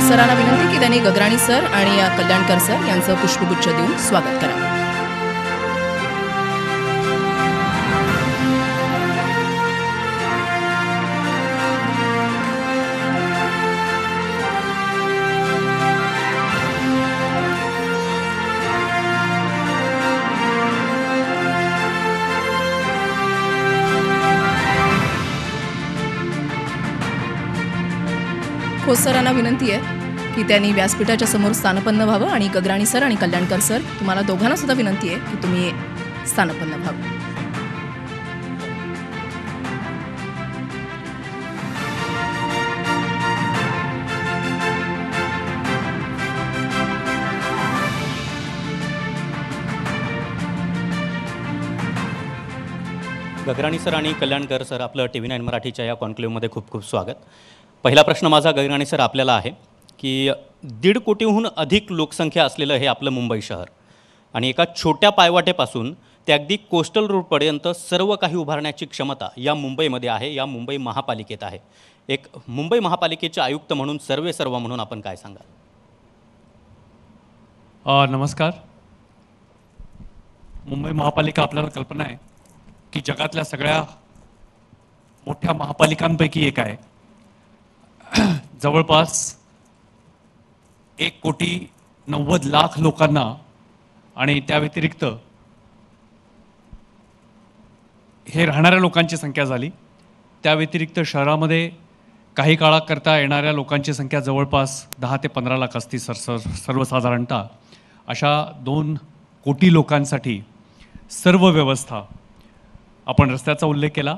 सरांना विनंती की त्यांनी गगराणी सर आणि कल्याणकर सर यांचं पुष्पगुच्छ देऊन स्वागत करावं. खोस सरांना विनंती आहे की त्यांनी व्यासपीठाच्या समोर स्थानपन्न व्हावं आणि गगराणी सर आणि कल्याणकर सर तुम्हाला दोघांना सुद्धा विनंती आहे की तुम्ही स्थानपन्न व्हावं. गगराणी सर आणि कल्याणकर सर, आपलं TV9 मराठीच्या या कॉन्क्लेव्हमध्ये खूप खूप स्वागत. पहिला प्रश्न माझा गगराणी सर आपल्याला आहे की 1.5 कोटीहून अधिक लोकसंख्या असलेलं हे आपलं मुंबई शहर आणि एका छोट्या पायवाटेपासून ते अगदी कोस्टल रोडपर्यंत सर्व काही उभारण्याची क्षमता या मुंबईमध्ये आहे, या मुंबई महापालिकेत आहे. एक मुंबई महापालिकेचे आयुक्त म्हणून सर्वेसर्वा म्हणून आपण काय सांगाल? नमस्कार. मुंबई महापालिका आपल्याला कल्पना आहे की जगातल्या सगळ्या मोठ्या महापालिकांपैकी एक आहे. जवळपास 1,90,00,000 लोकांना आणि त्या व्यतिरिक्त हे राहणाऱ्या लोकांची संख्या झाली. त्या व्यतिरिक्त शहरामध्ये काही काळाकरता येणाऱ्या लोकांची संख्या जवळपास 10 ते 15 लाख असती सर्वसाधारणतः. अशा 2 कोटी लोकांसाठी सर्व व्यवस्था, आपण रस्त्याचा उल्लेख केला,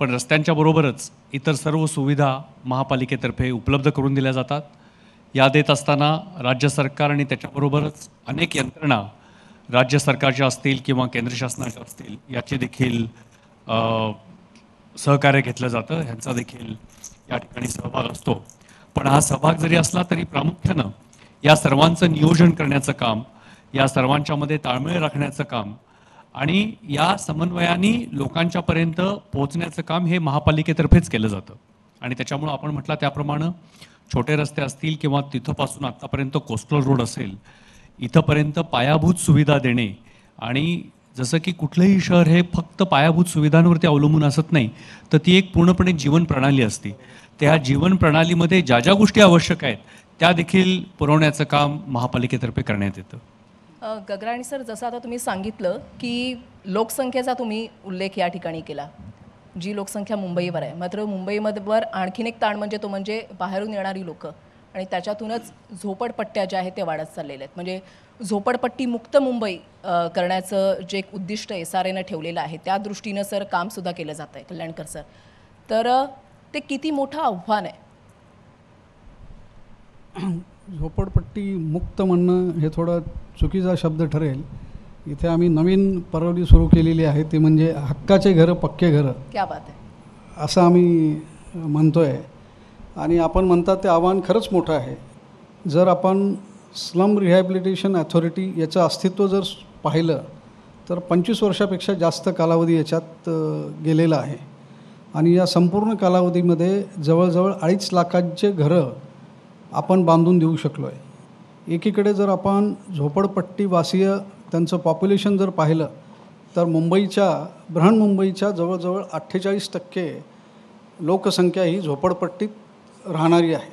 पण रस्त्यांच्या बरोबरच इतर सर्व सुविधा महापालिकेतर्फे उपलब्ध करून दिल्या जातात. या देत असताना राज्य सरकार आणि त्याच्याबरोबरच अनेक यंत्रणा राज्य सरकारच्या असतील किंवा केंद्र शासनाच्या असतील याचे देखील सहकार्य घेतलं जातं. ह्यांचा देखील या ठिकाणी सहभाग असतो. पण हा सहभाग जरी असला तरी प्रामुख्यानं या सर्वांचं नियोजन करण्याचं काम, या सर्वांच्यामध्ये ताळमेळ राखण्याचं काम आणि या समन्वयाने लोकांच्यापर्यंत पोहोचण्याचं काम हे महापालिकेतर्फेच केलं जातं. आणि त्याच्यामुळं आपण म्हटलं त्याप्रमाणे छोटे रस्ते असतील किंवा तिथंपासून आत्तापर्यंत कोस्टल रोड असेल, इथंपर्यंत पायाभूत सुविधा देणे. आणि जसं की कुठलंही शहर हे फक्त पायाभूत सुविधांवरती अवलंबून असत नाही, तर ती एक पूर्णपणे जीवन प्रणाली असते. त्या जीवन प्रणालीमध्ये ज्या ज्या गोष्टी आवश्यक आहेत त्या देखील पुरवण्याचं काम महापालिकेतर्फे करण्यात येतं. गगराणी सर, जसं आता तुम्ही सांगितलं की लोकसंख्येचा तुम्ही उल्लेख या ठिकाणी केला, जी लोकसंख्या मुंबईवर आहे, मात्र मुंबईमध्ये आणखीन एक ताण म्हणजे तो म्हणजे बाहेरून येणारी लोकं आणि त्याच्यातूनच झोपडपट्ट्या ज्या आहेत त्या वाढत चाललेल्या आहेत. म्हणजे झोपडपट्टी मुक्त मुंबई करण्याचं जे एक उद्दिष्ट SRAनं ठेवलेलं आहे त्या दृष्टीनं सर कामसुद्धा केलं जातं आहे कल्याणकर सर. तर ते किती मोठं आव्हान आहे? झोपडपट्टी मुक्त म्हणणं हे थोडं चुकीचा शब्द ठरेल. इथे आम्ही नवीन परवली सुरू केलेली आहे, ती म्हणजे हक्काचे घरं, पक्के घरं. क्या बात आहे. असं आम्ही म्हणतो आहे. आणि आपण म्हणतात ते आव्हान खरंच मोठं आहे. जर आपण स्लम रिहॅबिलिटेशन अथॉरिटी याचं अस्तित्व जर पाहिलं तर 25 वर्षापेक्षा जास्त कालावधी याच्यात गेलेला आहे. आणि या संपूर्ण कालावधीमध्ये जवळजवळ 2.5 लाखांचे घरं आपण बांधून देऊ शकलो आहे. एकीकडे जर आपण झोपडपट्टीवासीय त्यांचं पॉप्युलेशन जर पाहिलं तर बृहन्मुंबईच्या जवळजवळ 48% लोकसंख्या ही झोपडपट्टीत राहणारी आहे.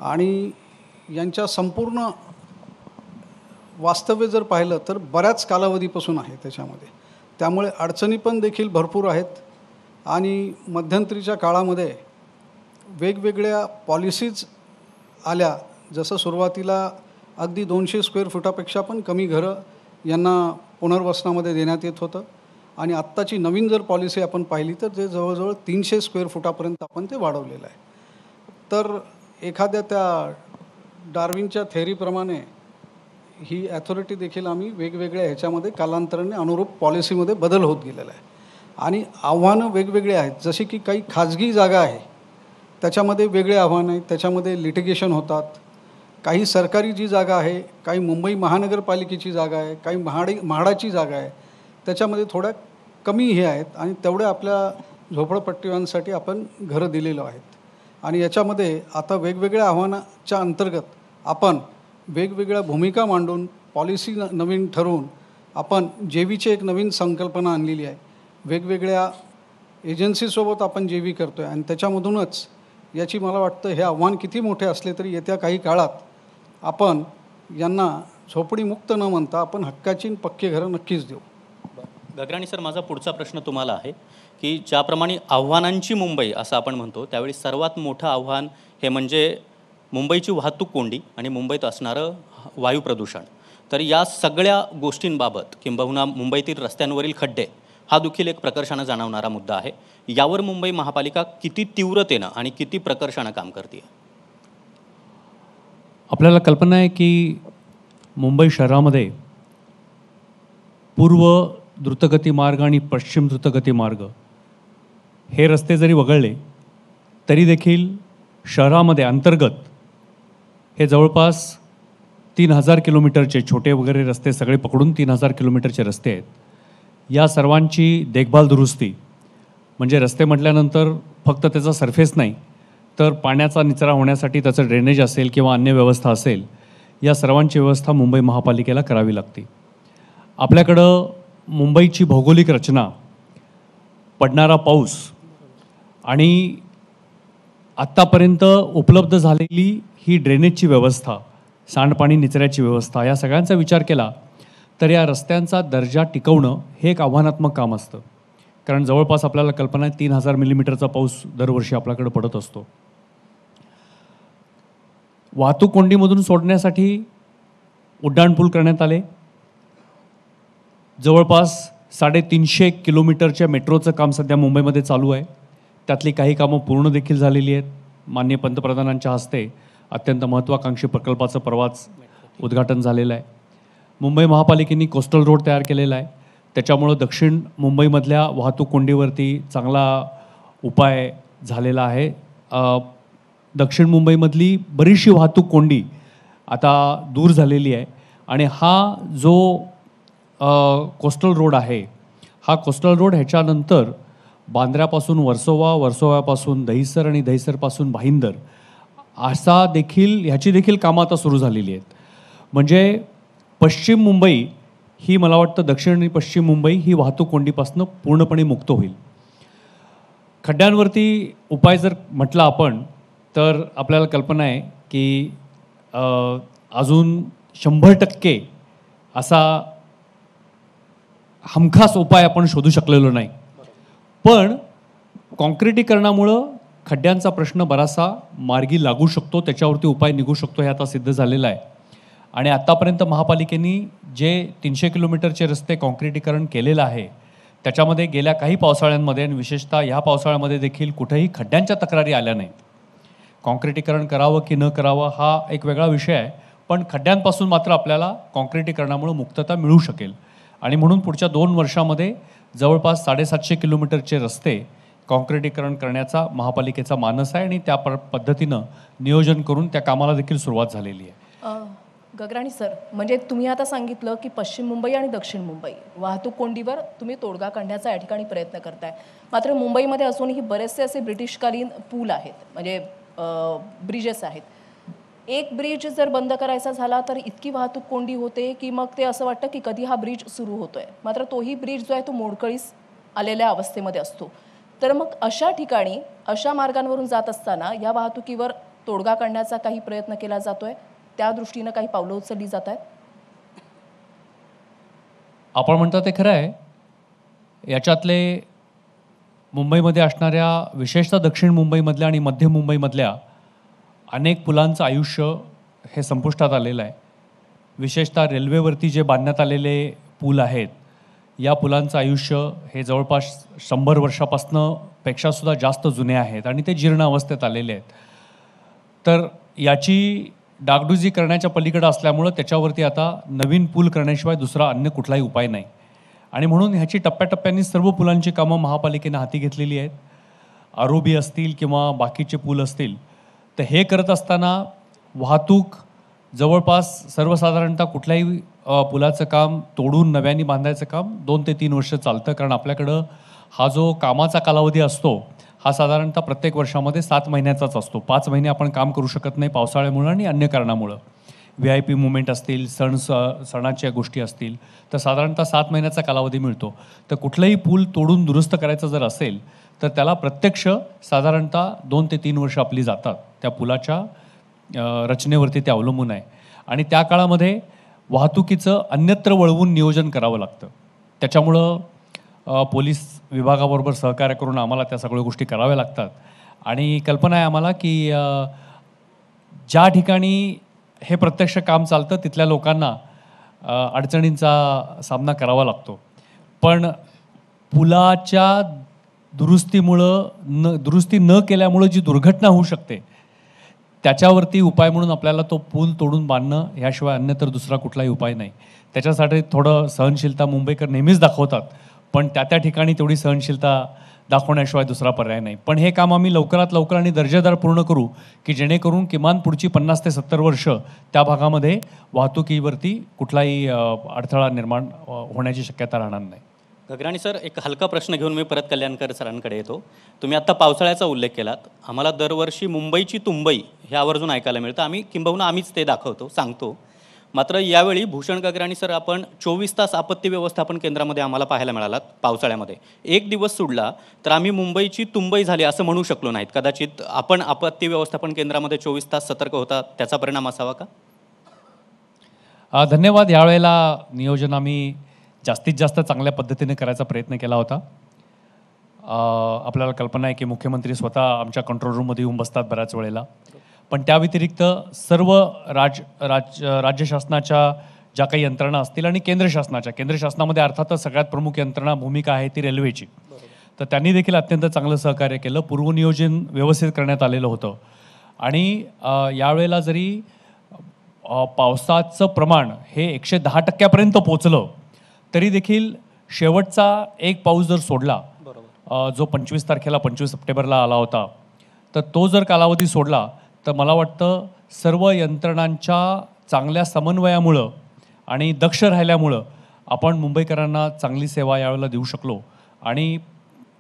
आणि यांच्या संपूर्ण वास्तव्य जर पाहिलं तर बऱ्याच कालावधीपासून आहे त्याच्यामध्ये. त्यामुळे अडचणी पण देखील भरपूर आहेत. आणि मध्यंतरीच्या काळामध्ये वेगवेगळ्या पॉलिसीज आल्या. जसं सुरुवातीला अगदी 200 स्क्वेअर फुटापेक्षा पण कमी घरं यांना पुनर्वसनामध्ये देण्यात येत होतं. आणि आत्ताची नवीन जर पॉलिसी आपण पाहिली तर ते जवळजवळ 300 स्क्वेअर फुटापर्यंत आपण ते वाढवलेलं आहे. तर एखाद्या त्या डार्विनच्या थेअरीप्रमाणे ही ॲथॉरिटी देखील आम्ही वेगवेगळ्या ह्याच्यामध्ये कालांतराने अनुरूप पॉलिसीमध्ये बदल होत गेलेला आहे. आणि आव्हानं वेगवेगळे आहेत. जशी की काही खाजगी जागा आहे त्याच्यामध्ये वेगळे आव्हान आहेत, त्याच्यामध्ये लिटिगेशन होतात. काही सरकारी जी जागा आहे, काही मुंबई महानगरपालिकेची जागा आहे, काही म्हाडाची जागा आहे, त्याच्यामध्ये थोड्या कमी हे आहेत. आणि तेवढ्या आपल्या झोपडपट्टीवांसाठी आपण घरं दिलेलं आहेत. आणि याच्यामध्ये आता वेगवेगळ्या आव्हानाच्या अंतर्गत आपण वेगवेगळ्या भूमिका मांडून पॉलिसी नवीन ठरवून आपण जेवीची एक नवीन संकल्पना आणलेली आहे. वेगवेगळ्या एजन्सीसोबत आपण जेवी करतो आहे आणि त्याच्यामधूनच याची मला वाटतं हे आव्हान किती मोठे असले तरी येत्या काही काळात आपण यांना झोपडीमुक्त न म्हणता आपण हक्काची पक्की घरं नक्कीच देऊ. गगराणी सर, माझा पुढचा प्रश्न तुम्हाला आहे की ज्याप्रमाणे आव्हानांची मुंबई असं आपण म्हणतो, त्यावेळी सर्वात मोठं आव्हान हे म्हणजे मुंबईची वाहतूक कोंडी आणि मुंबईत असणारं वायू प्रदूषण. तर या सगळ्या गोष्टींबाबत किंबहुना मुंबईतील रस्त्यांवरील खड्डे हा देखील एक प्रकर्षानं जाणवणारा मुद्दा आहे. यावर मुंबई महापालिका किती तीव्रतेनं आणि किती प्रकर्षानं काम करते? आपल्याला कल्पना आहे की मुंबई शहरामध्ये पूर्व द्रुतगती मार्ग आणि पश्चिम द्रुतगती मार्ग हे रस्ते जरी वगळले तरी देखील शहरामध्ये अंतर्गत हे जवळपास 3000 किलोमीटरचे छोटे वगैरे रस्ते सगळे पकडून 3000 किलोमीटरचे रस्ते आहेत. या सर्वांची देखभाल दुरुस्ती म्हणजे रस्ते म्हटल्यानंतर फक्त त्याचा सरफेस नाही तर पाण्याचा निचरा होण्यासाठी त्याचं ड्रेनेज असेल किंवा अन्य व्यवस्था असेल, या सर्वांची व्यवस्था मुंबई महापालिकेला करावी लागते. आपल्याकडं मुंबईची भौगोलिक रचना, पडणारा पाऊस आणि आत्तापर्यंत उपलब्ध झालेली ही ड्रेनेजची व्यवस्था, सांडपाणी निचऱ्याची व्यवस्था, या सगळ्यांचा विचार केला तर या रस्त्यांचा दर्जा टिकवणं हे एक आव्हानात्मक काम असतं. कारण जवळपास आपल्याला कल्पना आहे 3000 मिलीमीटरचा पाऊस दरवर्षी आपल्याकडे पडत असतो. वाहतूक कोंडीमधून सोडण्यासाठी उड्डाणपूल करण्यात आले. जवळपास 350 किलोमीटरच्या मेट्रोचं काम सध्या मुंबईमध्ये चालू आहे. त्यातली काही कामं पूर्ण देखील झालेली आहेत. माननीय पंतप्रधानांच्या हस्ते अत्यंत महत्त्वाकांक्षी प्रकल्पाचं परवाच उद्घाटन झालेलं आहे. मुंबई महापालिकेने कोस्टल रोड तयार केलेला आहे. त्याच्यामुळं दक्षिण मुंबईमधल्या वाहतूक कोंडीवरती चांगला उपाय झालेला आहे. दक्षिण मुंबईमधली बरीचशी वाहतूक कोंडी आता दूर झालेली आहे आणि हा जो कोस्टल रोड आहे, हा कोस्टल रोड ह्याच्यानंतर बांद्र्यापासून वर्सोवा, वर्सोव्यापासून दहिसर आणि दहिसरपासून भाईंदर असा देखील ह्याची देखील कामं आता सुरू झालेली आहेत. म्हणजे पश्चिम मुंबई ही, मला वाटतं दक्षिण आणि पश्चिम मुंबई ही वाहतूक कोंडीपासून पूर्णपणे मुक्त होईल. खड्ड्यांवरती उपाय जर म्हटलं आपण तर आपल्याला कल्पना आहे की अजून 100% असा हमखास उपाय आपण शोधू शकलेलो नाही. पण काँक्रिटीकरणामुळं खड्ड्यांचा प्रश्न बराचसा मार्गी लागू शकतो, त्याच्यावरती उपाय निघू शकतो, हे आता सिद्ध झालेलं आहे. आणि आत्तापर्यंत महापालिकेने जे 300 किलोमीटरचे रस्ते काँक्रिटीकरण केलेलं आहे त्याच्यामध्ये गेल्या काही पावसाळ्यांमध्ये आणि विशेषतः ह्या पावसाळ्यामध्ये देखील कुठेही खड्ड्यांच्या तक्रारी आल्या नाहीत. काँक्रिटीकरण करावं की न करावं हा एक वेगळा विषय आहे, पण खड्ड्यांपासून मात्र आपल्याला काँक्रिटीकरणामुळे मुक्तता मिळू शकेल. आणि म्हणून पुढच्या 2 वर्षामध्ये जवळपास 750 किलोमीटरचे रस्ते काँक्रिटीकरण करण्याचा महापालिकेचा मानस आहे आणि त्या पद्धतीनं नियोजन करून त्या कामाला देखील सुरुवात झालेली आहे. गगराणी सर, म्हणजे तुम्ही आता सांगितलं की पश्चिम मुंबई आणि दक्षिण मुंबई वाहतूक कोंडीवर तुम्ही तोडगा काढण्याचा या ठिकाणी प्रयत्न करताय. मात्र मुंबईमध्ये असूनही बरेचसे असे ब्रिटिशकालीन पूल आहेत, म्हणजे ब्रिजेस आहेत. एक ब्रिज जर बंद करायचा झाला तर इतकी वाहतूक कोंडी होते की मग ते असं वाटतं की कधी हा ब्रिज सुरू होतोय. मात्र तोही ब्रिज जो आहे तो मोडकळीस आलेल्या अवस्थेमध्ये असतो. तर मग अशा ठिकाणी, अशा मार्गांवरून जात असताना या वाहतुकीवर तोडगा काढण्याचा काही प्रयत्न केला जातोय, त्या दृष्टीनं काही पावलं उचलली जात आहेत? आपण म्हणता ते खरं आहे. याच्यातले मुंबईमध्ये असणाऱ्या, विशेषतः दक्षिण मुंबईमधल्या आणि मध्य मुंबईमधल्या अनेक पुलांचं आयुष्य हे संपुष्टात आलेलं आहे. विशेषतः रेल्वेवरती जे बांधण्यात आलेले पूल आहेत, या पुलांचं आयुष्य हे जवळपास 100 वर्षापासनं पेक्षासुद्धा जास्त जुने आहेत आणि ते जीर्ण अवस्थेत आलेले आहेत. तर याची डागडुजी करण्याच्या पलीकडे असल्यामुळं त्याच्यावरती आता नवीन पूल करण्याशिवाय दुसरा अन्य कुठलाही उपाय नाही. आणि म्हणून ह्याची टप्प्याटप्प्यांनी सर्व पुलांची कामं महापालिकेनं हाती घेतलेली आहेत. आरोबी असतील किंवा बाकीचे पूल असतील, तर हे करत असताना वाहतूक जवळपास सर्वसाधारणतः कुठल्याही पुलाचं काम तोडून नव्याने बांधायचं काम 2 ते 3 वर्ष चालतं. कारण आपल्याकडं हा जो कामाचा कालावधी असतो हा साधारणतः प्रत्येक वर्षामध्ये 7 महिन्याचाच असतो. 5 महिने आपण काम करू शकत नाही पावसाळ्यामुळं आणि अन्य कारणामुळं. VIP मुवमेंट असतील, सणाच्या गोष्टी असतील, तर साधारणतः 7 महिन्याचा कालावधी मिळतो. तर कुठलंही पूल तोडून दुरुस्त करायचं जर असेल तर त्याला प्रत्यक्ष साधारणतः 2 ते 3 वर्ष आपली जातात. त्या पुलाच्या रचनेवरती ते अवलंबून आहे. आणि त्या काळामध्ये वाहतुकीचं अन्यत्र वळवून नियोजन करावं लागतं. त्याच्यामुळं पोलीस विभागाबरोबर सहकार्य करून आम्हाला त्या सगळ्या गोष्टी कराव्या लागतात. आणि कल्पना आहे आम्हाला की ज्या ठिकाणी हे प्रत्यक्ष काम चालतं तिथल्या लोकांना अडचणींचा सामना करावा लागतो. पण पुलाच्या दुरुस्ती न केल्यामुळं जी दुर्घटना होऊ शकते त्याच्यावरती उपाय म्हणून आपल्याला तो पूल तोडून बांधणं ह्याशिवाय अन्यतर दुसरा कुठलाही उपाय नाही. त्याच्यासाठी थोडं सहनशीलता मुंबईकर नेहमीच दाखवतात, पण त्या ठिकाणी तेवढी सहनशीलता दाखवण्याशिवाय दुसरा पर्याय नाही. पण हे काम आम्ही लवकरात लवकर आणि दर्जेदार पूर्ण करू की जेणेकरून किमान पुढची 50 ते 70 वर्ष त्या भागामध्ये वाहतुकीवरती कुठलाही अडथळा निर्माण होण्याची शक्यता राहणार नाही. गगराणी सर, एक हलका प्रश्न घेऊन मी परत कल्याणकर सरांकडे येतो. तुम्ही आत्ता पावसाळ्याचा उल्लेख केलात. आम्हाला दरवर्षी मुंबईची तुंबई हे आवर्जून ऐकायला मिळतं. आम्हीच ते दाखवतो, सांगतो. मात्र यावेळी भूषण गगराणी सर, आपण 24 तास आपत्ती व्यवस्थापन केंद्रामध्ये आम्हाला पाहायला मिळालात पावसाळ्यामध्ये. एक दिवस सोडला तर आम्ही मुंबईची तुंबई झाली असं म्हणू शकलो नाहीत. कदाचित आपण आपत्ती व्यवस्थापन केंद्रामध्ये 24 तास सतर्क होता, त्याचा परिणाम असावा का? धन्यवाद. यावेळेला नियोजन आम्ही जास्तीत जास्त चांगल्या पद्धतीने करायचा प्रयत्न केला होता. आपल्याला कल्पना आहे की मुख्यमंत्री स्वतः आमच्या कंट्रोल रूममध्ये येऊन बसतात बऱ्याच वेळेला. पण त्या व्यतिरिक्त सर्व राज्य शासनाच्या ज्या काही यंत्रणा असतील आणि केंद्र शासनामध्ये अर्थातच सगळ्यात प्रमुख यंत्रणा भूमिका आहे ती रेल्वेची. तर त्यांनी देखील अत्यंत चांगलं सहकार्य केलं. पूर्वनियोजन व्यवस्थित करण्यात आलेलं होतं. आणि यावेळेला जरी पावसाचं प्रमाण हे 110% पोचलं तरी देखील शेवटचा एक पाऊस जर सोडला, जो 25 सप्टेंबरला आला होता, तर तो जर कालावधी सोडला तर मला वाटतं सर्व यंत्रणांच्या चांगल्या समन्वयामुळं आणि दक्ष राहिल्यामुळं आपण मुंबईकरांना चांगली सेवा यावेळेला देऊ शकलो. आणि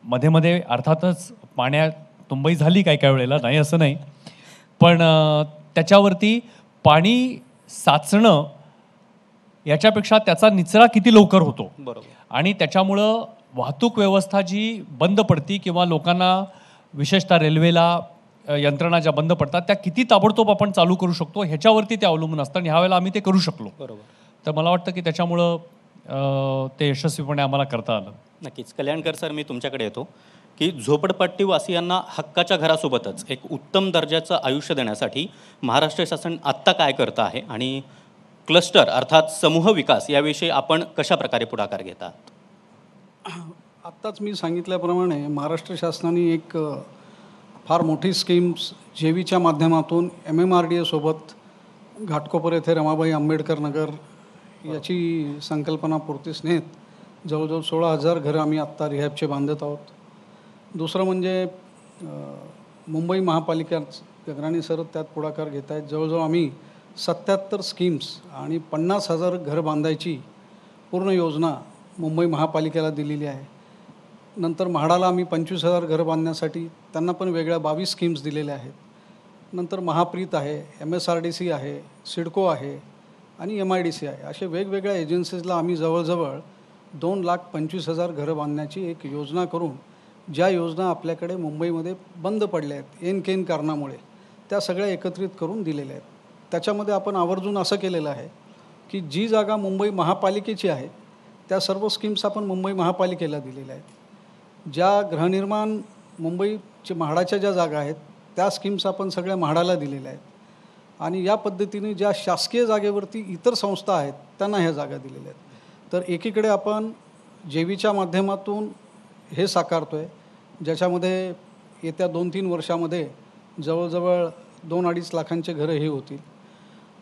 मध्ये अर्थातच पाण्यात तुंबई झाली काय वेळेला, नाही असं नाही, पण त्याच्यावरती पाणी साचणं याच्यापेक्षा त्याचा निचरा किती लवकर होतो. आणि त्याच्यामुळं वाहतूक व्यवस्था जी बंद पडती किंवा लोकांना विशेषतः रेल्वेला यंत्रणा ज्या बंद पडतात त्या किती ताबडतोब आपण चालू करू शकतो ह्याच्यावरती ते अवलंबून असतं. आणि ह्यावेळेला आम्ही ते करू शकलो. तर मला वाटतं की त्याच्यामुळं ते यशस्वीपणे आम्हाला करता आलं. नक्कीच. कल्याणकर सर, मी तुमच्याकडे येतो की झोपडपट्टीवासियांना हक्काच्या घरासोबतच एक उत्तम दर्जाचं आयुष्य देण्यासाठी महाराष्ट्र शासन आत्ता काय करतं आहे आणि क्लस्टर अर्थात समूह विकास याविषयी आपण कशा प्रकारे पुढाकार घेतात? आत्ताच मी सांगितल्याप्रमाणे महाराष्ट्र शासनाने एक फार मोठी स्कीम्स जेवीच्या माध्यमातून MMRDA सोबत घाटकोपर येथे रमाबाई आंबेडकर नगर याची संकल्पना पूर्तीस नेत जवळजवळ 16,000 घरं आम्ही आत्ता रिहॅबचे बांधत आहोत. दुसरं म्हणजे मुंबई महापालिका गगराणी सर त्यात पुढाकार घेत आहेत. जवळजवळ आम्ही 77 स्कीम्स आणि 50,000 घरं बांधायची पूर्ण योजना मुंबई महापालिकेला दिलेली आहे. नंतर म्हाडाला आम्ही 25,000 घरं बांधण्यासाठी त्यांना पण वेगळ्या 22 स्कीम्स दिलेल्या आहेत. नंतर महाप्रीत आहे, MSRDC आहे, सिडको आहे आणि MIDC आहे. असे वेगवेगळ्या एजन्सीजला आम्ही जवळजवळ 2,25,000 घरं बांधण्याची एक योजना करून, ज्या योजना आपल्याकडे मुंबईमध्ये बंद पडल्या आहेत ऐन केन कारणामुळे, त्या सगळ्या एकत्रित करून दिलेल्या आहेत. त्याच्यामध्ये आपण आवर्जून असं केलेलं आहे की जी जागा मुंबई महापालिकेची आहे त्या सर्व स्कीम्स आपण मुंबई महापालिकेला दिलेल्या आहेत. ज्या गृहनिर्माण मुंबईच्या म्हाडाच्या ज्या जागा आहेत त्या स्कीम्स आपण सगळ्या म्हाडाला दिलेल्या आहेत. आणि या पद्धतीने ज्या शासकीय जागेवरती इतर संस्था आहेत त्यांना ह्या जागा दिलेल्या आहेत. तर एकीकडे आपण जेवीच्या माध्यमातून हे साकारतो आहे, ज्याच्यामध्ये येत्या 2-3 वर्षामध्ये जवळजवळ 2-2.5 लाखांचे घरं हे होतील.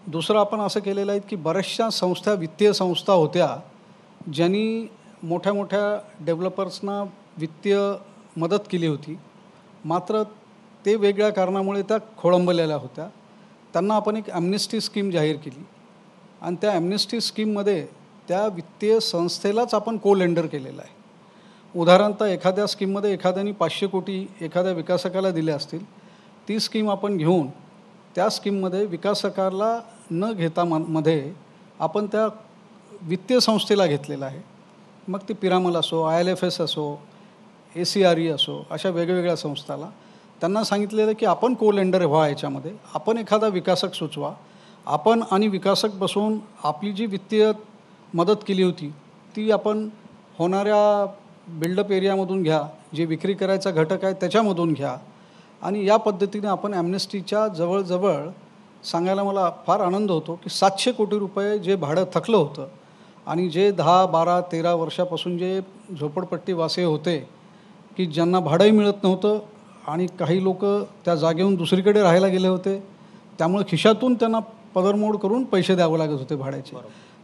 दुसरं आपण असं केलेलं आहे की बऱ्याचशा संस्था, वित्तीय संस्था होत्या ज्यांनी मोठ्या मोठ्या डेव्हलपर्सना वित्तीय मदत केली होती, मात्र ते वेगळ्या कारणामुळे त्या खोळंबलेल्या होत्या. त्यांना आपण एक ॲम्नेस्टी स्कीम जाहीर केली आणि त्या ॲम्नेस्टी स्कीममध्ये त्या वित्तीय संस्थेलाच आपण को लेंडर केलेलं आहे. उदाहरणतः एखाद्या स्कीममध्ये एखाद्याने 500 कोटी एखाद्या विकासकाला दिले असतील, ती स्कीम आपण घेऊन त्या स्कीममध्ये विकासकाला न घेता मध्ये आपण त्या वित्तीय संस्थेला घेतलेलं आहे. मग ती पिरामल असो, ILFS असो, ACRE असो, अशा वेगवेगळ्या संस्थाला त्यांना सांगितलेलं की आपण को लेंडर व्हा, याच्यामध्ये आपण एखादा विकासक सुचवा, आपण आणि विकासक बसवून आपली जी वित्तीय मदत केली होती ती आपण होणाऱ्या बिल्डअप एरियामधून घ्या, जे विक्री करायचा घटक आहे त्याच्यामधून घ्या, आणि या पद्धतीने आपण ॲम्नेस्टीच्या जवळजवळ सांगायला मला फार आनंद होतो की 700 कोटी रुपये जे भाडं थकलं होतं आणि जे 10, 12, 13 वर्षापासून जे झोपडपट्टीवासी होते की ज्यांना भाडंही मिळत नव्हतं आणि काही लोक त्या जागेहून दुसरीकडे राहायला गेले होते, त्यामुळे खिशातून त्यांना पदरमोड करून पैसे द्यावे लागत होते भाड्याचे.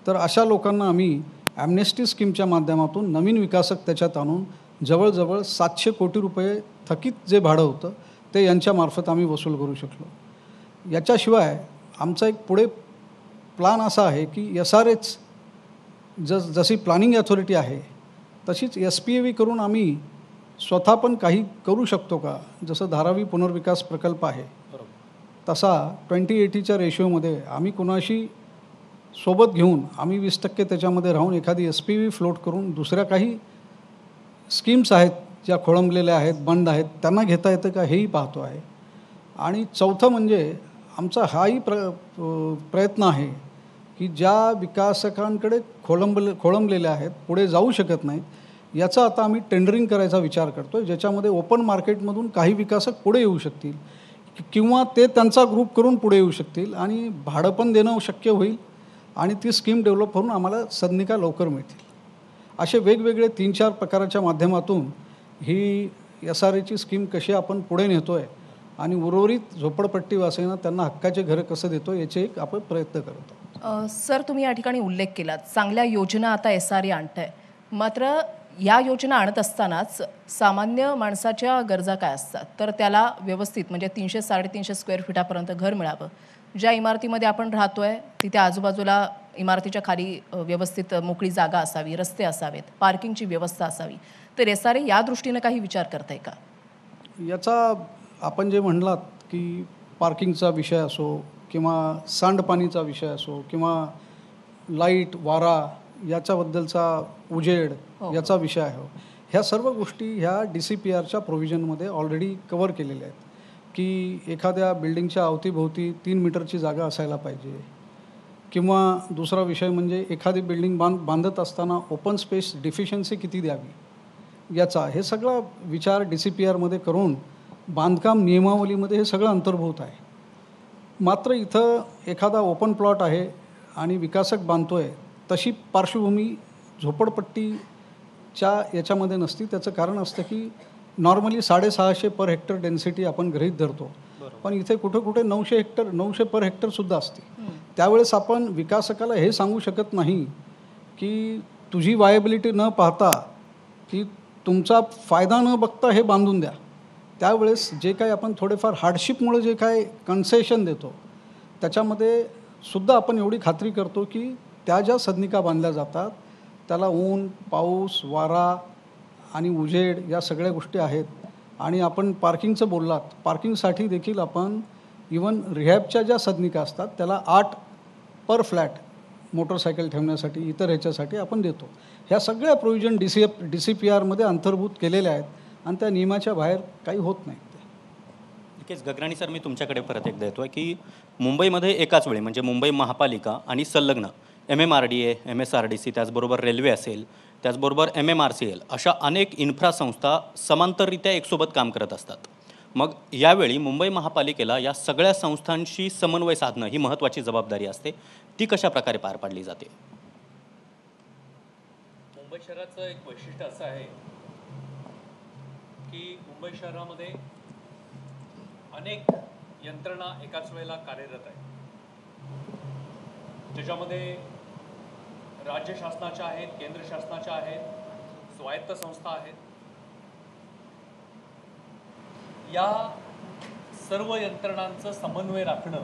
तर अशा लोकांना आम्ही ॲम्नेस्टी स्कीमच्या माध्यमातून नवीन विकासक त्याच्यात आणून जवळजवळ 700 कोटी रुपये थकीत जे भाडं होतं ते यांच्यामार्फत आम्ही वसूल करू शकलो. याच्याशिवाय आमचा एक पुढे प्लान असा आहे की SRH जशी प्लॅनिंग अथॉरिटी आहे तशीच SPAV करून आम्ही स्वतः पण काही करू शकतो का. जसं धारावी पुनर्विकास प्रकल्प आहे तसा 2080च्या रेशिओमध्ये आम्ही कुणाशी सोबत घेऊन आम्ही 20% त्याच्यामध्ये राहून एखादी SPAV फ्लोट करून दुसऱ्या काही स्कीम्स आहेत ज्या खोळंबलेल्या आहेत, बंद आहेत, त्यांना घेता येतं का हेही पाहतो आहे. आणि चौथं म्हणजे आमचा हाही प्रयत्न आहे की ज्या विकासकांकडे खोळंबलेल्या आहेत, पुढे जाऊ शकत नाहीत, याचा आता आम्ही टेंडरिंग करायचा विचार करतो आहे, ज्याच्यामध्ये ओपन मार्केटमधून काही विकासक पुढे येऊ शकतील किंवा ते त्यांचा ग्रुप करून पुढे येऊ शकतील आणि भाडं पण देणं शक्य होईल आणि ती स्कीम डेव्हलप करून आम्हाला सदनिका लवकर मिळतील. असे वेगवेगळे 3-4 प्रकाराच्या माध्यमातून ही SRAची स्कीम कशी आपण पुढे नेतो आहे आणि उर्वरित झोपडपट्टीवासींना त्यांना हक्काचे घरं कसं देतो याचे एक आपण प्रयत्न करत आहोत. सर, तुम्ही या ठिकाणी उल्लेख केलात, चांगल्या योजना आता SRA आणत आहे. मात्र या योजना आणत असतानाच सामान्य माणसाच्या गरजा काय असतात, तर त्याला व्यवस्थित म्हणजे 300-350 स्क्वेअर फीटापर्यंत घर मिळावं, ज्या इमारतीमध्ये आपण राहतो आहे तिथे आजूबाजूला इमारतीच्या खाली व्यवस्थित मोकळी जागा असावी, रस्ते असावेत, पार्किंगची व्यवस्था असावी, तर SRA या दृष्टीनं काही विचार करताय का? याचा आपण जे म्हणलात की पार्किंगचा विषय असो किंवा सांडपाणीचा विषय असो किंवा लाईट, वारा याच्याबद्दलचा उजेड याचा विषय आहे, ह्या सर्व गोष्टी ह्या DCPRच्या प्रोव्हिजनमध्ये ऑलरेडी कवर केलेल्या आहेत की एखाद्या बिल्डिंगच्या अवतीभोवती 3 मीटरची जागा असायला पाहिजे किंवा दुसरा विषय म्हणजे एखादी बिल्डिंग बांधत असताना ओपन स्पेस डिफिशियन्सी किती द्यावी याचा, हे सगळा विचार DCPRमध्ये करून बांधकाम नियमावलीमध्ये हे सगळं अंतर्भूत आहे. मात्र इथं एखादा ओपन प्लॉट आहे आणि विकासक बांधतो आहे तशी पार्श्वभूमी झोपडपट्टीच्या याच्यामध्ये नसती. त्याचं कारण असतं की नॉर्मली 650 पर हेक्टर डेन्सिटी आपण गृहीत धरतो, पण इथे कुठे कुठे 900 पर हेक्टरसुद्धा असते. त्यावेळेस आपण विकासकाला हे सांगू शकत नाही की तुझी वायबिलिटी न पाहता की तुमचा फायदा न बघता हे बांधून द्या. त्यावेळेस जे काही आपण थोडेफार हार्डशिपमुळे जे काय कन्सेशन देतो त्याच्यामध्ये सुद्धा आपण एवढी खात्री करतो की त्या ज्या सदनिका बांधल्या जातात त्याला ऊन, पाऊस, वारा आणि उजेड या सगळ्या गोष्टी आहेत. आणि आपण पार्किंगचं बोललात, पार्किंगसाठी देखील आपण इवन रिहॅबच्या ज्या सदनिका असतात त्याला 8 पर फ्लॅट मोटरसायकल ठेवण्यासाठी इतर ह्याच्यासाठी आपण देतो. ह्या सगळ्या प्रोव्हिजन DCPRमध्ये अंतर्भूत केलेल्या आहेत आणि त्या नियमाच्या बाहेर काही होत नाही. नक्कीच गगराणी सर, मी तुमच्याकडे परत एकदा येतो आहे की मुंबईमध्ये एकाच वेळी म्हणजे मुंबई महापालिका आणि संलग्न MMRDA, MSRDC, त्याचबरोबर रेल्वे असेल, त्याचबरोबर MMRCL अशा अनेक इन्फ्रा संस्था समांतररित्या एकसोबत काम करत असतात. मग यावेळी मुंबई महापालिकेला या सगळ्या संस्थांशी समन्वय साधणं ही महत्त्वाची जबाबदारी असते. ती कशा प्रकारे पार पाडली जाते? मुंबई शहराचं एक वैशिष्ट्य असं आहे की मुंबई शहरामध्ये अनेक यंत्रणा एकाच वेळेला कार्यरत आहेत, ज्याच्यामध्ये राज्य शासनाच्या आहेत, केंद्र शासनाच्या आहेत, स्वायत्त संस्था आहेत. या सर्व यंत्रणांचं समन्वय राखणं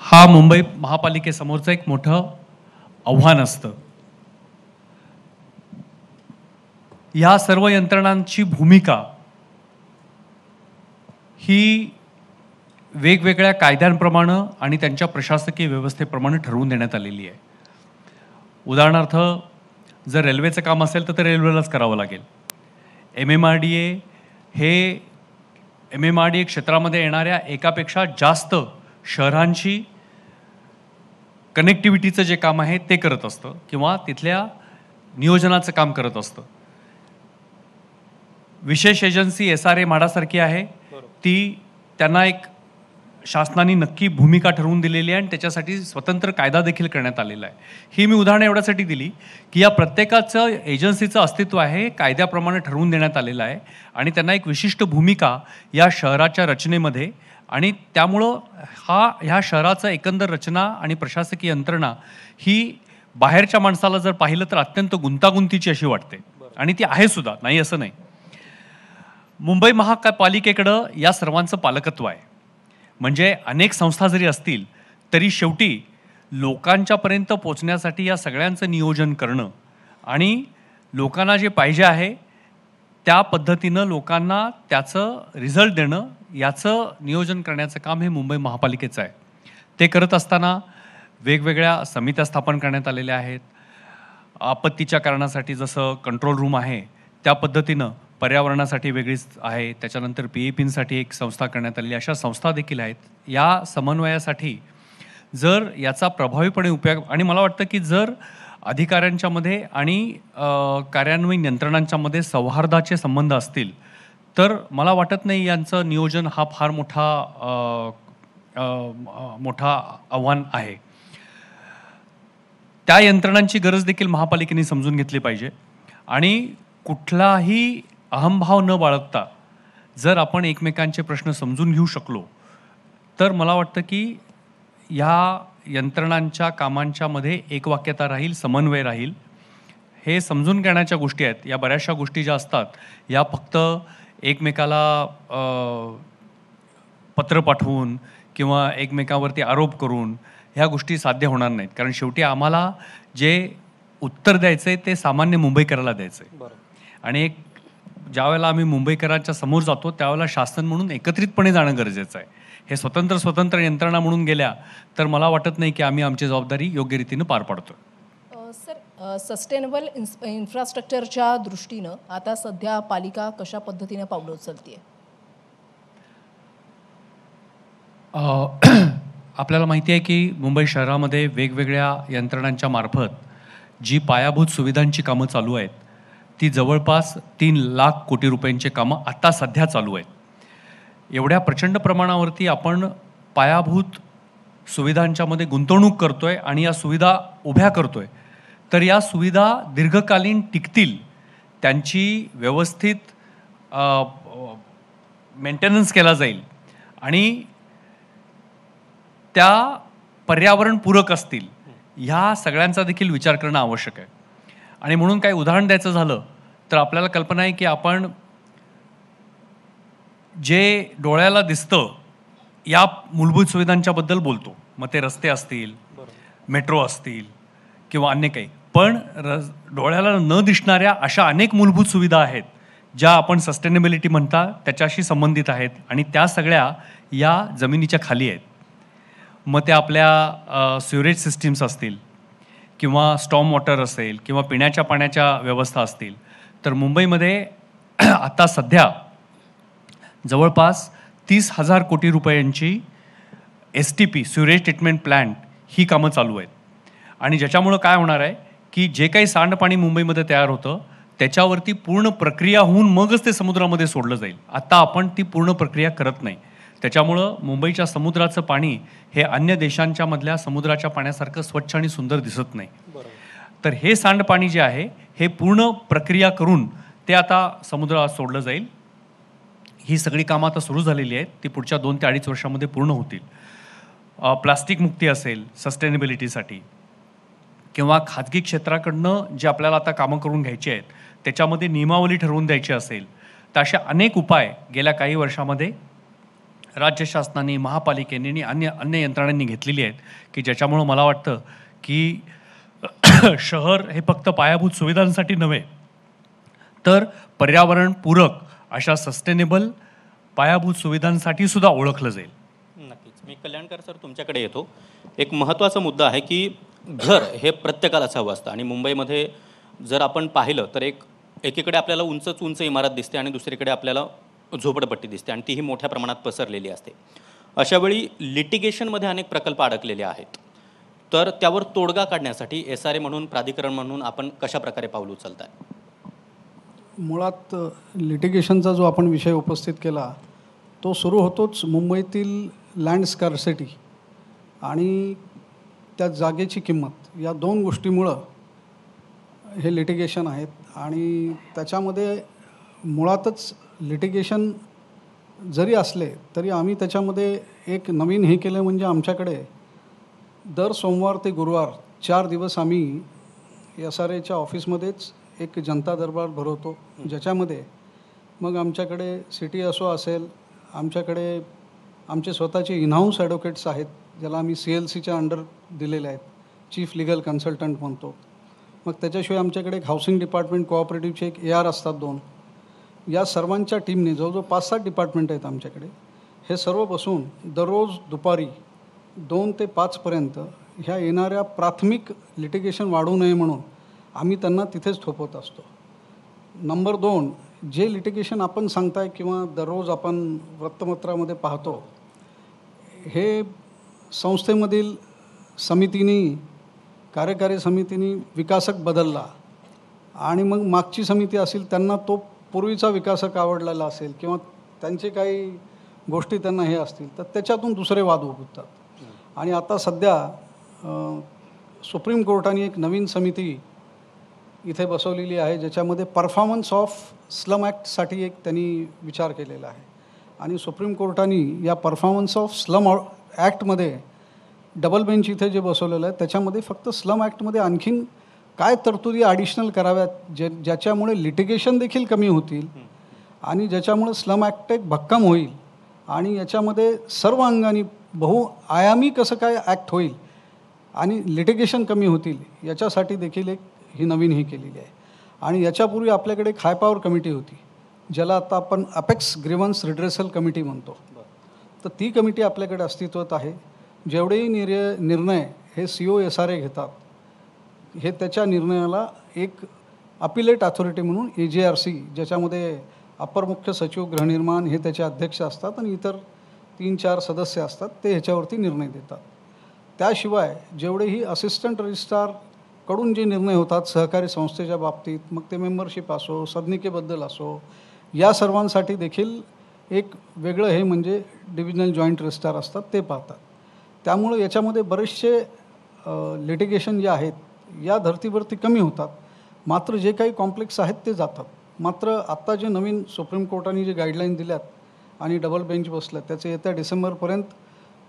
हा मुंबई महापालिकेसमोरचं एक मोठं आव्हान असतं. या सर्व यंत्रणांची भूमिका ही वेगवेगळ्या कायद्यांप्रमाणे आणि त्यांच्या प्रशासकीय व्यवस्थेप्रमाणे ठरवून देण्यात आलेली आहे. उदाहरणार्थ, जर रेल्वेचं काम असेल तर ते रेल्वेलाच करावं लागेल. MMRDA क्षेत्रामध्ये येणाऱ्या एकापेक्षा जास्त शहरांची कनेक्टिव्हिटीचं जे काम आहे ते करत असतं किंवा तिथल्या नियोजनाचं काम करत असतं. विशेष एजन्सी SRA म्हाडासारखी आहे, ती त्यांना एक शासनाने नक्की भूमिका ठरवून दिलेली आहे आणि त्याच्यासाठी स्वतंत्र कायदा देखील करण्यात आलेला आहे. ही मी उदाहरणं एवढ्यासाठी दिली की या प्रत्येकाचं एजन्सीचं अस्तित्व आहे, कायद्याप्रमाणे ठरवून देण्यात आलेलं आहे आणि त्यांना एक विशिष्ट भूमिका या शहराच्या रचनेमध्ये, आणि त्यामुळं ह्या शहराचं एकंदर रचना आणि प्रशासकीय यंत्रणा ही बाहेरच्या माणसाला जर पाहिलं तर अत्यंत गुंतागुंतीची अशी वाटते, आणि ती आहे सुद्धा, नाही असं नाही. मुंबई महापालिकेकडं या सर्वांचं पालकत्व आहे. म्हणजे अनेक संस्था जरी असतील तरी शेवटी लोकांच्यापर्यंत पोचण्यासाठी या सगळ्यांचं नियोजन करणं आणि लोकांना जे पाहिजे आहे त्या पद्धतीनं लोकांना त्याचं रिझल्ट देणं, याचं नियोजन करण्याचं काम हे मुंबई महापालिकेचं आहे. ते करत असताना वेगवेगळ्या समित्या स्थापन करण्यात आलेल्या आहेत. आपत्तीच्या कारणासाठी जसं कंट्रोल रूम आहे त्या पद्धतीनं पर्यावरणासाठी वेगळीच आहे, त्याच्यानंतर PAPसाठी एक संस्था करण्यात आलेली, अशा संस्था देखील आहेत. या समन्वयासाठी जर याचा प्रभावीपणे उपयोग, आणि मला वाटतं की जर अधिकाऱ्यांच्यामध्ये आणि कार्यान्वयन यंत्रणांच्यामध्ये सौहार्दाचे संबंध असतील तर मला वाटत नाही यांचं नियोजन हा फार मोठा आव्हान आहे. त्या यंत्रणांची गरज देखील महापालिकेने समजून घेतली पाहिजे आणि कुठलाही अहंभाव न बाळगता जर आपण एकमेकांचे प्रश्न समजून घेऊ शकलो तर मला वाटतं की ह्या यंत्रणांच्या कामांच्या मध्ये एकवाक्यता राहील, समन्वय राहील. हे समजून घेण्याच्या गोष्टी आहेत. या बऱ्याचशा गोष्टी ज्या असतात या फक्त एकमेकाला पत्र पाठवून किंवा एकमेकावरती आरोप करून ह्या गोष्टी साध्य होणार नाहीत. कारण शेवटी आम्हाला जे उत्तर द्यायचं आहे ते सामान्य मुंबईकराला द्यायचं आहे. आणि ज्यावेळेला आम्ही मुंबईकरांच्या समोर जातो त्यावेळेला शासन म्हणून एकत्रितपणे जाणं गरजेचं आहे. हे स्वतंत्र यंत्रणा म्हणून गेल्या तर मला वाटत नाही की आम्ही आमची जबाबदारी योग्य रीतीनं पार पाडतो. सर, सस्टेनेबल इन्फ्रास्ट्रक्चरच्या दृष्टीनं आता सध्या पालिका कशा पद्धतीने पावलं उचलते? आपल्याला माहिती आहे की मुंबई शहरामध्ये वेगवेगळ्या यंत्रणांच्या मार्फत जी पायाभूत सुविधांची कामं चालू आहेत ती जवळपास 3 लाख कोटी रुपयांची कामं आत्ता सध्या चालू आहेत. एवढ्या प्रचंड प्रमाणावरती आपण पायाभूत सुविधांच्यामध्ये गुंतवणूक करतोय आणि या सुविधा उभ्या करतोय, तर या सुविधा दीर्घकालीन टिकतील, त्यांची व्यवस्थित मेंटेनन्स केला जाईल आणि त्या पर्यावरणपूरक असतील, ह्या सगळ्यांचा देखील विचार करणं आवश्यक आहे. आणि म्हणून काही उदाहरण द्यायचं झालं तर आपल्याला कल्पना आहे की आपण जे डोळ्याला दिसतं या मूलभूत सुविधांच्याबद्दल बोलतो, मग ते रस्ते असतील, मेट्रो असतील किंवा अन्य काही, पण डोळ्याला न दिसणाऱ्या अशा अनेक मूलभूत सुविधा आहेत ज्या आपण सस्टेनेबिलिटी म्हणता त्याच्याशी संबंधित आहेत आणि त्या सगळ्या या जमिनीच्या खाली आहेत. मग त्या आपल्या सिवरेज सिस्टीम्स असतील किंवा स्टॉर्म वॉटर असेल किंवा पिण्याच्या पाण्याच्या व्यवस्था असतील. तर मुंबईमध्ये आता सध्या जवळपास 30,000 कोटी रुपयांची STP सिवरेज ट्रीटमेंट प्लॅन्ट ही कामं चालू आहेत. आणि ज्याच्यामुळं काय होणार आहे की जे काही सांडपाणी मुंबईमध्ये तयार होतं त्याच्यावरती पूर्ण प्रक्रिया होऊन मगच ते समुद्रामध्ये सोडलं जाईल. आता आपण ती पूर्ण प्रक्रिया करत नाही. त्याच्यामुळं मुंबईच्या समुद्राचं पाणी हे अन्य देशांच्या मधल्या समुद्राच्या पाण्यासारखं स्वच्छ आणि सुंदर दिसत नाही. तर हे सांडपाणी जे आहे हे पूर्ण प्रक्रिया करून ते आता समुद्रात सोडलं जाईल. ही सगळी कामं आता सुरू झालेली आहेत, ती पुढच्या 2 ते 2.5 वर्षामध्ये पूर्ण होतील. प्लास्टिक मुक्ती असेल सस्टेनेबिलिटीसाठी किंवा खाजगी क्षेत्राकडनं जे आपल्याला आता कामं करून घ्यायची आहेत त्याच्यामध्ये नियमावली ठरवून द्यायची असेल, तर अशा अनेक उपाय गेल्या काही वर्षामध्ये राज्य शासनाने, महापालिकेने आणि अन्य यंत्रणांनी घेतलेली आहेत की ज्याच्यामुळं मला वाटतं की शहर हे फक्त पायाभूत सुविधांसाठी नव्हे तर पर्यावरणपूरक अशा सस्टेनेबल पायाभूत सुविधांसाठी सुद्धा ओळखलं जाईल. नक्कीच. मी कल्याणकर सर तुमच्याकडे येतो. एक महत्त्वाचा मुद्दा आहे की घर हे प्रत्येकालाच हवं असतं आणि मुंबईमध्ये जर आपण पाहिलं तर एकीकडे आपल्याला उंचच उंच इमारत दिसते आणि दुसरीकडे आपल्याला झोपडपट्टी दिसते आणि तीही मोठ्या प्रमाणात पसरलेली असते. अशावेळी लिटिगेशनमध्ये अनेक प्रकल्प अडकलेले आहेत. तर त्यावर तोडगा काढण्यासाठी SRA म्हणून प्राधिकरण म्हणून आपण कशा प्रकारे पाऊल उचलताय? मुळात लिटिगेशनचा जो आपण विषय उपस्थित केला तो सुरू होतोच मुंबईतील लँड स्कार्सिटी आणि त्या जागेची किंमत या दोन गोष्टीमुळं हे लिटिगेशन आहेत. आणि त्याच्यामध्ये मुळातच लिटिगेशन जरी असले तरी आम्ही त्याच्यामध्ये एक नवीन हे केलं म्हणजे आमच्याकडे दर सोमवार ते गुरुवार 4 दिवस आम्ही SRAच्या ऑफिसमध्येच एक जनता दरबार भरवतो, ज्याच्यामध्ये मग आमच्याकडे सिटी असो असेल, आमच्याकडे आमचे स्वतःचे इनहाऊस ॲडव्होकेट्स आहेत ज्याला आम्ही CLCच्या अंडर दिलेले आहेत, चीफ लिगल कन्सल्टंट म्हणतो. मग त्याच्याशिवाय आमच्याकडे एक हाऊसिंग डिपार्टमेंट कोऑपरेटिव्हचे एक AR असतात 2. या सर्वांच्या टीमने जवळजवळ 5-7 डिपार्टमेंट आहेत आमच्याकडे. हे सर्व बसून दररोज दुपारी 2 ते 5पर्यंत ह्या येणाऱ्या प्राथमिक लिटिगेशन वाढू नये म्हणून आम्ही त्यांना तिथेच थोपवत असतो. नंबर 2, जे लिटिगेशन आपण सांगताय किंवा दररोज आपण वृत्तपत्रामध्ये पाहतो, हे संस्थेमधील समितीनी, कार्यकारी समितीनी विकासक बदलला आणि मग मागची समिती असेल त्यांना तो पूर्वीचा विकासक आवडलेला असेल किंवा त्यांचे काही गोष्टी त्यांना हे असतील तर त्याच्यातून दुसरे वाद उद्भवतात. आणि आता सध्या सुप्रीम कोर्टाने एक नवीन समिती इथे बसवलेली आहे ज्याच्यामध्ये परफॉर्मन्स ऑफ स्लम ॲक्टसाठी एक त्यांनी विचार केलेला आहे. आणि सुप्रीम कोर्टाने या परफॉर्मन्स ऑफ स्लम ॲक्टमध्ये डबल बेंच इथे जे बसवलेलं आहे त्याच्यामध्ये फक्त स्लम ॲक्टमध्ये आणखीन काय तरतुदी ॲडिशनल कराव्यात ज्याच्यामुळे लिटिगेशन देखील कमी होतील आणि ज्याच्यामुळे स्लम ॲक्ट एक भक्कम होईल आणि याच्यामध्ये सर्व अंगाने बहुआयामी कसं काय ॲक्ट होईल आणि लिटिगेशन कमी होतील याच्यासाठी देखील एक ही नवीन ही केलेली आहे. आणि याच्यापूर्वी आपल्याकडे एक हाय पॉवर कमिटी होती ज्याला आता आपण अपेक्स ग्रीव्हन्स रिड्रेसल कमिटी म्हणतो. तर ती कमिटी आपल्याकडे अस्तित्वात आहे. जेवढेही निर्णय हे COSRA घेतात हे त्याच्या निर्णयाला एक अपिलेट अथॉरिटी म्हणून AJRC, ज्याच्यामध्ये अपर मुख्य सचिव गृहनिर्माण हे त्याचे अध्यक्ष असतात आणि इतर 3-4 सदस्य असतात, ते ह्याच्यावरती निर्णय देतात. त्याशिवाय जेवढेही असिस्टंट रजिस्ट्रारकडून जे निर्णय होतात सहकारी संस्थेच्या बाबतीत, मग ते मेंबरशिप असो, सदनिकेबद्दल असो, या सर्वांसाठी देखील एक वेगळं हे म्हणजे डिव्हिजनल जॉईंट रजिस्ट्रार असतात, ते पाहतात. त्यामुळे याच्यामध्ये बरेचसे लिटिगेशन जे आहेत या धर्तीवरती कमी होतात. मात्र जे काही कॉम्प्लेक्स आहेत ते जातात. मात्र आत्ता जे नवीन सुप्रीम कोर्टाने जे गाईडलाईन दिल्यात आणि डबल बेंच बसल्यात त्याचे येत्या डिसेंबरपर्यंत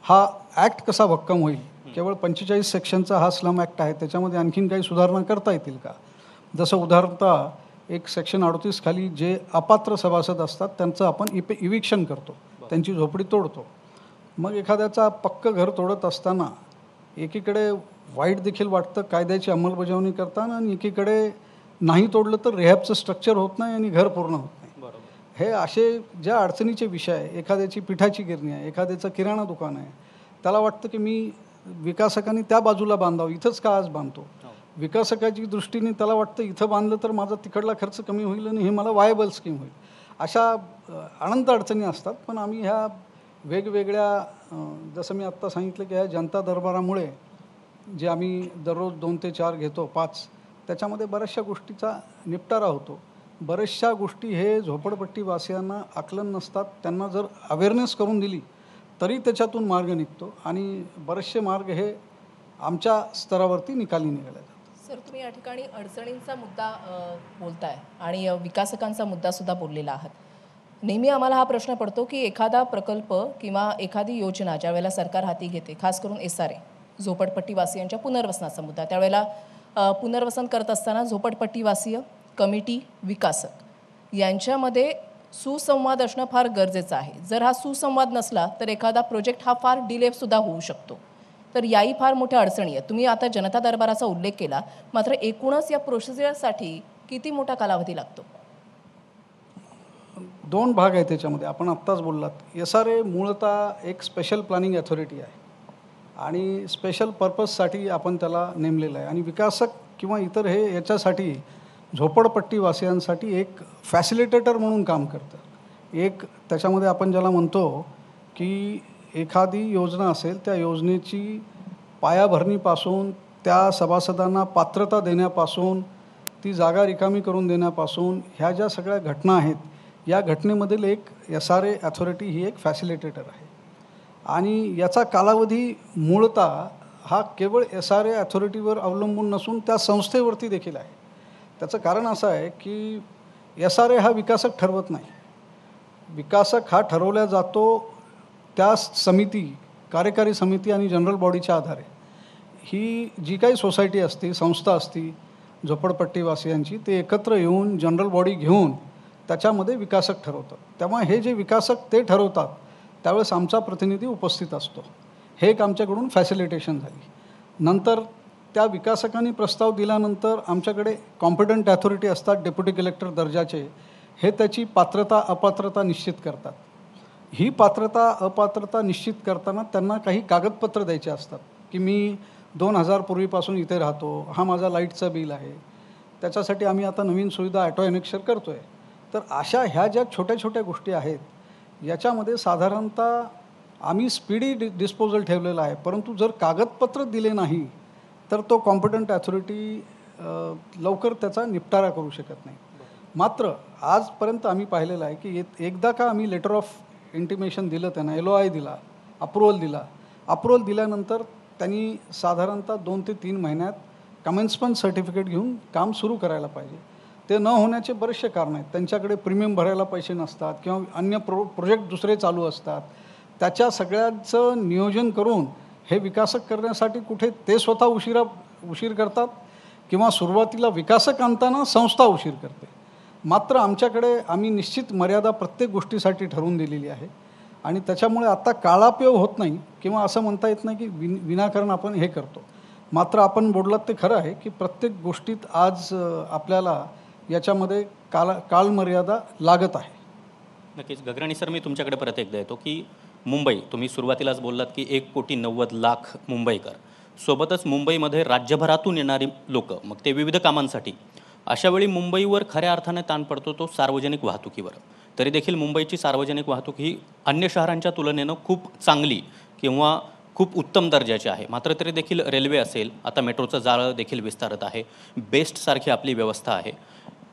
हा ॲक्ट कसा भक्कम होईल, केवळ 45 सेक्शनचा हा स्लम ॲक्ट आहे, त्याच्यामध्ये आणखीन काही सुधारणा करता येतील का? जसं उदाहरणतः एक सेक्शन 38 खाली जे अपात्र सभासद असतात त्यांचं आपण इविक्शन करतो, त्यांची झोपडी तोडतो. मग एखाद्याचा पक्कं घर तोडत असताना एकीकडे वाईट देखील वाटतं कायद्याची अंमलबजावणी करताना आणि एकीकडे नाही तोडलं तर रिहॅबचं स्ट्रक्चर होत नाही आणि घर पूर्ण होत नाही. हे असे ज्या अडचणीचे विषय आहे, एखाद्याची पिठाची गिरणी आहे, एखाद्याचं किराणा दुकान आहे, त्याला वाटतं की मी विकासकांनी त्या बाजूला बांधावं, इथंच का आज बांधतो. विकासकाची दृष्टीने त्याला वाटतं इथं बांधलं तर माझा तिकडला खर्च कमी होईल आणि हे मला वायबल स्कीम होईल. अशा अनंत अडचणी असतात. पण आम्ही ह्या वेगवेगळ्या जसं मी आत्ता सांगितलं की ह्या जनता दरबारामुळे जे आम्ही दररोज 2 ते 4 घेतो 5, त्याच्यामध्ये बऱ्याचशा गोष्टीचा निपटारा होतो. बऱ्याचशा गोष्टी हे झोपडपट्टीवासियांना आकलन नसतात. त्यांना जर अवेअरनेस करून दिली तरी त्याच्यातून मार्ग निघतो आणि बरेचसे मार्ग हे आमच्या स्तरावरती निकाली निघाले जातात. सर, तुम्ही या ठिकाणी अडचणींचा मुद्दा बोलताय आणि विकासकांचा मुद्दासुद्धा बोललेला आहात. नेहमी आम्हाला हा प्रश्न पडतो की एखादा प्रकल्प किंवा एखादी योजना ज्यावेळेला सरकार हाती घेते, खास करून SRA झोपडपट्टीवासियांच्या पुनर्वसनाचा मुद्दा, त्यावेळेला पुनर्वसन करत असताना झोपडपट्टीवासीय, कमिटी, विकासक यांच्यामध्ये सुसंवाद असणं फार गरजेचं आहे. जर हा सुसंवाद नसला तर एखादा प्रोजेक्ट हा फार डिलेसुद्धा होऊ शकतो. तर याही फार मोठ्या अडचणी आहेत. तुम्ही आता जनता दरबाराचा उल्लेख केला, मात्र एकूणच या प्रोसिजरसाठी किती मोठा कालावधी लागतो? 2 भाग आहेत त्याच्यामध्ये. आपण आत्ताच बोललात, SRA मूळतः एक स्पेशल प्लॅनिंग अथॉरिटी आहे आणि स्पेशल पर्पजसाठी आपण त्याला नेमलेलं आहे आणि विकासक किंवा इतर हे याच्यासाठी झोपडपट्टीवासियांसाठी एक फॅसिलिटेटर म्हणून काम करतं. एक त्याच्यामध्ये आपण ज्याला म्हणतो की एखादी योजना असेल, त्या योजनेची पायाभरणीपासून, त्या सभासदांना पात्रता देण्यापासून, ती जागा रिकामी करून देण्यापासून, ह्या ज्या सगळ्या घटना आहेत, या घटनेमधील एक SRA अथॉरिटी ही एक फॅसिलिटेटर आहे आणि याचा कालावधी मूळतः हा केवळ SRA अथॉरिटीवर अवलंबून नसून त्या संस्थेवरती देखील आहे. त्याचं कारण असं आहे की SRA हा विकासक ठरवत नाही. विकासक हा ठरवला जातो त्या समिती, कार्यकारी समिती आणि जनरल बॉडीच्या आधारे. ही जी काही सोसायटी असते, संस्था असती झोपडपट्टीवासियांची, ते एकत्र येऊन जनरल बॉडी घेऊन त्याच्यामध्ये विकासक ठरवतात. तेव्हा हे जे विकासक ते ठरवतात त्यावेळेस आमचा प्रतिनिधी उपस्थित असतो. हे एक आमच्याकडून फॅसिलिटेशन झाली. नंतर त्या विकासकांनी प्रस्ताव दिल्यानंतर आमच्याकडे कॉम्पिटंट अथॉरिटी असतात, डेप्युटी कलेक्टर दर्जाचे. हे त्याची पात्रता अपात्रता निश्चित करतात. ही पात्रता अपात्रता निश्चित करताना त्यांना काही कागदपत्र द्यायचे असतात की मी 2000 पूर्वीपासून इथे राहतो, हा माझा लाईटचं बिल आहे, त्याच्यासाठी आम्ही आता नवीन सुविधा ॲटो एनेक्शर करतो आहे. तर अशा ह्या ज्या छोट्या छोट्या गोष्टी आहेत, याच्यामध्ये साधारणतः आम्ही स्पीडी डिस्पोजल ठेवलेला आहे. परंतु जर कागदपत्र दिले नाही तर तो कॉम्पिटंट अथॉरिटी लवकर त्याचा निपटारा करू शकत नाही. मात्र आजपर्यंत आम्ही पाहिलेलं आहे की एकदा का आम्ही लेटर ऑफ इंटिमेशन दिलं, त्यांना LOI दिला, अप्रुव्हल दिल्यानंतर त्यांनी साधारणतः 2 ते 3 महिन्यात कमेन्समेंट सर्टिफिकेट घेऊन काम सुरू करायला पाहिजे. ते न होण्याचे बरेचसे कारण आहेत. त्यांच्याकडे प्रीमियम भरायला पैसे नसतात किंवा अन्य प्रोजेक्ट दुसरे चालू असतात. त्याच्या सगळ्यांचं नियोजन करून हे विकासक करण्यासाठी कुठे ते स्वतः उशीर करतात किंवा सुरुवातीला विकासक आणताना संस्था उशीर करते. मात्र आमच्याकडे आम्ही निश्चित मर्यादा प्रत्येक गोष्टीसाठी ठरवून दिलेली आहे आणि त्याच्यामुळे आता काळापयोग होत नाही किंवा असं म्हणता येत नाही की विनाकारण आपण हे करतो. मात्र आपण बोललात ते खरं आहे की प्रत्येक गोष्टीत आज आपल्याला याच्यामध्ये कालमर्यादा लागत आहे. नक्कीच. गगराणी सर, मी तुमच्याकडे परत एकदा येतो की मुंबई, तुम्ही सुरुवातीलाच बोललात की 1,90,00,000 मुंबईकर, सोबतच मुंबईमध्ये राज्यभरातून येणारी लोक, मग ते विविध कामांसाठी. अशावेळी मुंबईवर खऱ्या अर्थाने ताण पडतो तो सार्वजनिक वाहतुकीवर. तरी देखील मुंबईची सार्वजनिक वाहतूक ही अन्य शहरांच्या तुलनेनं खूप चांगली किंवा खूप उत्तम दर्जाची आहे. मात्र तरी देखील रेल्वे असेल, आता मेट्रोचं जाळं देखील विस्तारत आहे, बेस्टसारखी आपली व्यवस्था आहे.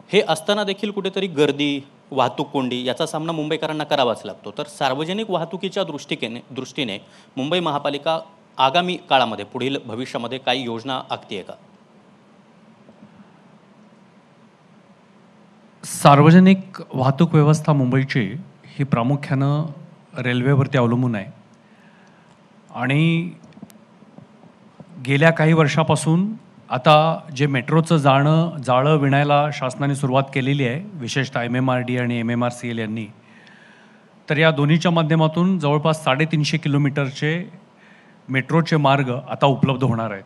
हे असताना देखील कुठेतरी गर्दी, वाहतूक कोंडी याचा सामना मुंबईकरांना करावाच लागतो. तर सार्वजनिक वाहतुकीच्या दृष्टीने मुंबई महापालिका आगामी काळामध्ये, पुढील भविष्यामध्ये काही योजना आखते का? सार्वजनिक वाहतूक व्यवस्था मुंबईची ही प्रामुख्यानं रेल्वेवरती अवलंबून आहे आणि गेल्या काही वर्षापासून आता जे मेट्रोचं जाळं विणायला शासनाने सुरुवात केलेली आहे, विशेषतः MMRD आणि MMRCL यांनी, तर या दोन्हीच्या माध्यमातून जवळपास 350 किलोमीटरचे मेट्रोचे मार्ग आता उपलब्ध होणार आहेत.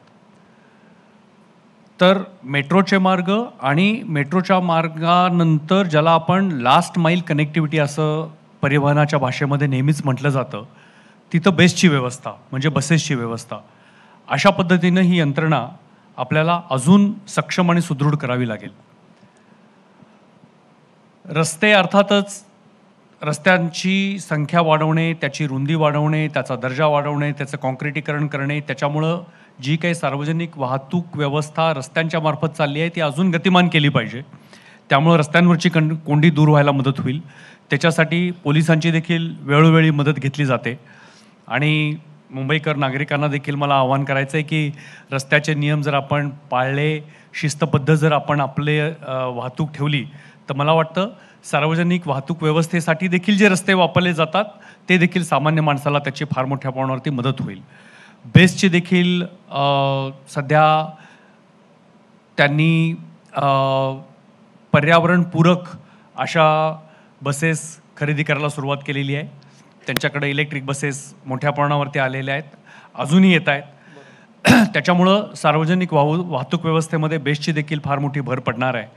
तर मेट्रोचे मार्ग आणि मेट्रोच्या मार्गानंतर ज्याला आपण लास्ट माईल कनेक्टिव्हिटी असं परिवहनाच्या भाषेमध्ये नेहमीच म्हटलं जातं, तिथं बेस्टची व्यवस्था म्हणजे बसेसची व्यवस्था, अशा पद्धतीनं ही यंत्रणा आपल्याला अजून सक्षम आणि सुदृढ करावी लागेल. रस्ते अर्थातच रस्त्यांची संख्या वाढवणे, त्याची रुंदी वाढवणे, त्याचा दर्जा वाढवणे, त्याचं कॉन्क्रिटीकरण करणे, त्याच्यामुळं जी काही सार्वजनिक वाहतूक व्यवस्था रस्त्यांच्या मार्फत चालली आहे ती अजून गतिमान केली पाहिजे. त्यामुळं रस्त्यांवरची कोंडी दूर व्हायला मदत होईल. त्याच्यासाठी पोलिसांची देखील वेळोवेळी मदत घेतली जाते आणि मुंबईकर नागरिकांना देखील मला आवाहन करायचं आहे की रस्त्याचे नियम जर आपण पाळले, शिस्तबद्ध जर आपण आपले वाहतूक ठेवली, तर मला वाटतं सार्वजनिक वाहतूक व्यवस्थेसाठी देखील जे रस्ते वापरले जातात ते देखील सामान्य माणसाला त्याची फार मोठ्या प्रमाणावरती मदत होईल. बेस्टची देखील सध्या त्यांनी पर्यावरणपूरक अशा बसेस खरेदी करायला सुरुवात केलेली आहे. त्यांच्याकडे इलेक्ट्रिक बसेस मोठ्या प्रमाणावरती आलेल्या आहेत, अजूनही येत आहेत. त्याच्यामुळं सार्वजनिक वाहतूक व्यवस्थेमध्ये बेस्टची देखील फार मोठी भर पडणार आहे.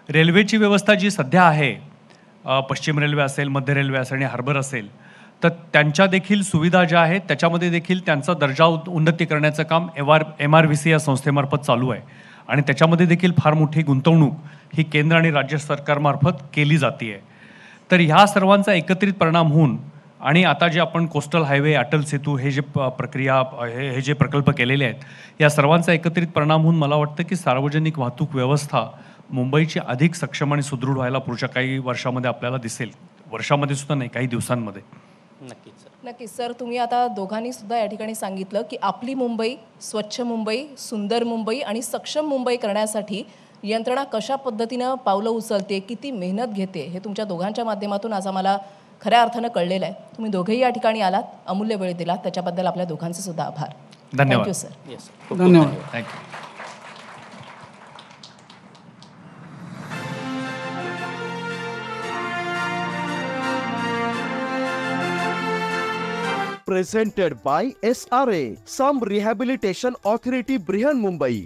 रेल्वेची व्यवस्था जी सध्या आहे, पश्चिम रेल्वे असेल, मध्य रेल्वे असेल आणि हार्बर असेल, तर त्यांच्या देखील सुविधा ज्या आहेत त्याच्यामध्ये देखील त्यांचा दर्जा उन्नती करण्याचं काम MRVC या संस्थेमार्फत चालू आहे आणि त्याच्यामध्ये देखील फार मोठी गुंतवणूक ही केंद्र आणि राज्य सरकारमार्फत केली जाते आहे. तर ह्या सर्वांचा एकत्रित परिणाम होऊन आणि आता जे आपण कोस्टल हायवे, अटल सेतू हे जे हे जे प्रकल्प केलेले आहेत, या सर्वांचा एकत्रित परिणाम होऊन मला वाटतं की सार्वजनिक वाहतूक व्यवस्था मुंबईची अधिक सक्षम आणि सुदृढ व्हायला पुढच्या काही वर्षामध्ये आपल्याला दिसेल. वर्षामध्ये सुद्धा नाही, काही दिवसांमध्ये. नक्कीच सर. नक्कीच सर, तुम्ही आता दोघांनी सुद्धा या ठिकाणी सांगितलं की आपली मुंबई, स्वच्छ मुंबई, सुंदर मुंबई आणि सक्षम मुंबई करण्यासाठी यंत्रणा कशा पद्धतीनं पावलं उचलते, किती मेहनत घेते, हे तुमच्या दोघांच्या माध्यमातून आज आम्हाला खऱ्या अर्थानं कळलेलं आहे. तुम्ही दोघेही या ठिकाणी आलात, अमूल्य वेळ दिलात, त्याच्याबद्दल आपल्या दोघांचे सुद्धा आभार. धन्यवाद. Thank you sir. येस. धन्यवाद. Thank you. Presented by SRA, Some Rehabilitation Authority, Brihan, Mumbai.